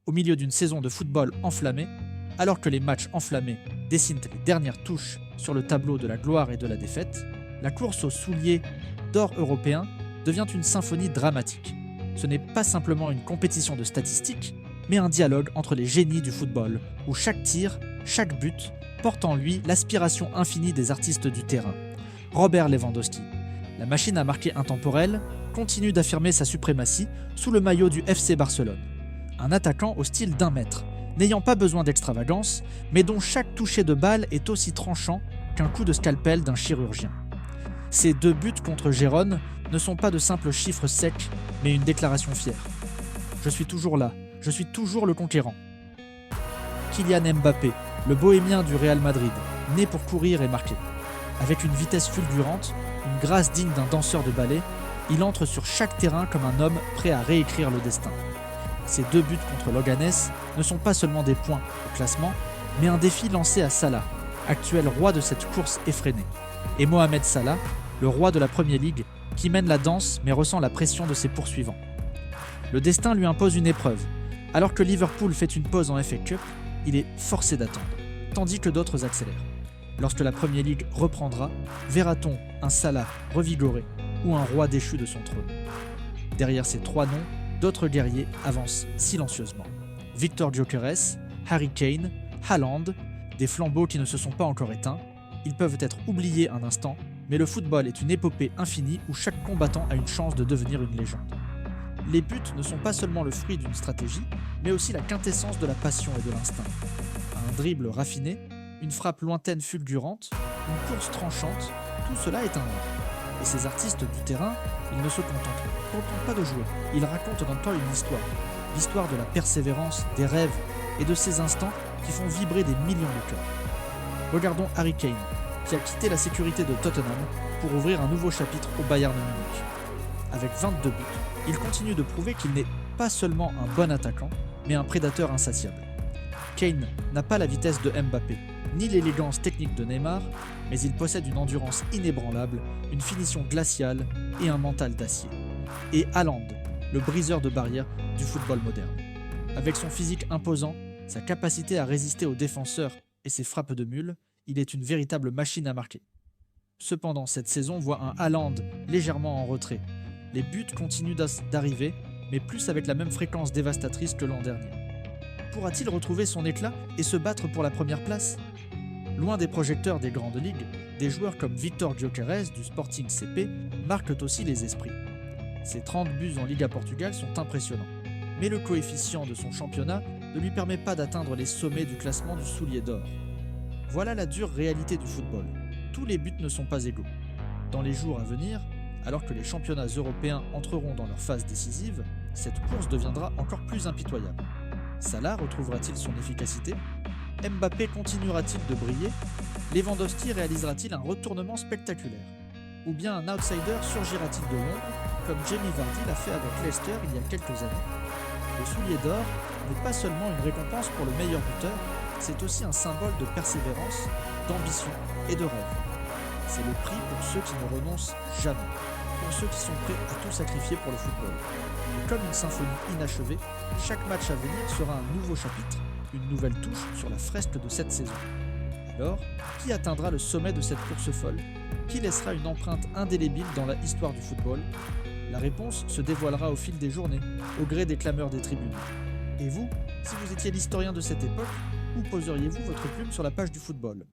Au milieu d'une saison de football enflammée, alors que les matchs enflammés dessinent les dernières touches sur le tableau de la gloire et de la défaite, la course aux souliers d'or européens devient une symphonie dramatique. Ce n'est pas simplement une compétition de statistiques, mais un dialogue entre les génies du football, où chaque tir, chaque but, porte en lui l'aspiration infinie des artistes du terrain. Robert Lewandowski, la machine à marquer intemporelle, continue d'affirmer sa suprématie sous le maillot du FC Barcelone. Un attaquant au style d'1 mètre, n'ayant pas besoin d'extravagance, mais dont chaque toucher de balle est aussi tranchant qu'un coup de scalpel d'un chirurgien. Ces 2 buts contre Gérone ne sont pas de simples chiffres secs, mais une déclaration fière. Je suis toujours là, je suis toujours le conquérant. Kylian Mbappé, le bohémien du Real Madrid, né pour courir et marquer. Avec une vitesse fulgurante, une grâce digne d'un danseur de ballet, il entre sur chaque terrain comme un homme prêt à réécrire le destin. Ces 2 buts contre Loganès ne sont pas seulement des points au classement, mais un défi lancé à Salah, actuel roi de cette course effrénée, et Mohamed Salah, le roi de la Premier League, qui mène la danse mais ressent la pression de ses poursuivants. Le destin lui impose une épreuve. Alors que Liverpool fait une pause en FA Cup, il est forcé d'attendre, tandis que d'autres accélèrent. Lorsque la Premier League reprendra, verra-t-on un Salah revigoré ou un roi déchu de son trône? Derrière ces 3 noms, d'autres guerriers avancent silencieusement. Victor Gyökeres, Harry Kane, Haaland, des flambeaux qui ne se sont pas encore éteints. Ils peuvent être oubliés un instant, mais le football est une épopée infinie où chaque combattant a une chance de devenir une légende. Les buts ne sont pas seulement le fruit d'une stratégie, mais aussi la quintessence de la passion et de l'instinct. Un dribble raffiné, une frappe lointaine fulgurante, une course tranchante, tout cela est un art. Et ces artistes du terrain, ils ne se contentent pas de jouer, ils racontent dans le temps une histoire. L'histoire de la persévérance, des rêves et de ces instants qui font vibrer des millions de cœurs. Regardons Harry Kane, qui a quitté la sécurité de Tottenham pour ouvrir un nouveau chapitre au Bayern de Munich. Avec 22 buts, il continue de prouver qu'il n'est pas seulement un bon attaquant, mais un prédateur insatiable. Kane n'a pas la vitesse de Mbappé, ni l'élégance technique de Neymar, mais il possède une endurance inébranlable, une finition glaciale et un mental d'acier. Et Haaland, le briseur de barrières du football moderne. Avec son physique imposant, sa capacité à résister aux défenseurs et ses frappes de mule, il est une véritable machine à marquer. Cependant, cette saison voit un Haaland légèrement en retrait. Les buts continuent d'arriver, mais plus avec la même fréquence dévastatrice que l'an dernier. Pourra-t-il retrouver son éclat et se battre pour la première place? Loin des projecteurs des grandes ligues, des joueurs comme Victor Gyökeres du Sporting CP marquent aussi les esprits. Ses 30 buts en Liga Portugal sont impressionnants, mais le coefficient de son championnat ne lui permet pas d'atteindre les sommets du classement du soulier d'or. Voilà la dure réalité du football. Tous les buts ne sont pas égaux. Dans les jours à venir, alors que les championnats européens entreront dans leur phase décisive, cette course deviendra encore plus impitoyable. Salah retrouvera-t-il son efficacité? Mbappé continuera-t-il de briller? Lewandowski réalisera-t-il un retournement spectaculaire? Ou bien un outsider surgira-t-il de l'ombre, comme Jamie Vardy l'a fait avec Leicester il y a quelques années? Le soulier d'or n'est pas seulement une récompense pour le meilleur buteur, c'est aussi un symbole de persévérance, d'ambition et de rêve. C'est le prix pour ceux qui ne renoncent jamais, pour ceux qui sont prêts à tout sacrifier pour le football. Et comme une symphonie inachevée, chaque match à venir sera un nouveau chapitre, une nouvelle touche sur la fresque de cette saison. Alors, qui atteindra le sommet de cette course folle? Qui laissera une empreinte indélébile dans la histoire du football? La réponse se dévoilera au fil des journées, au gré des clameurs des tribunes. Et vous, si vous étiez l'historien de cette époque, où poseriez-vous votre plume sur la page du football?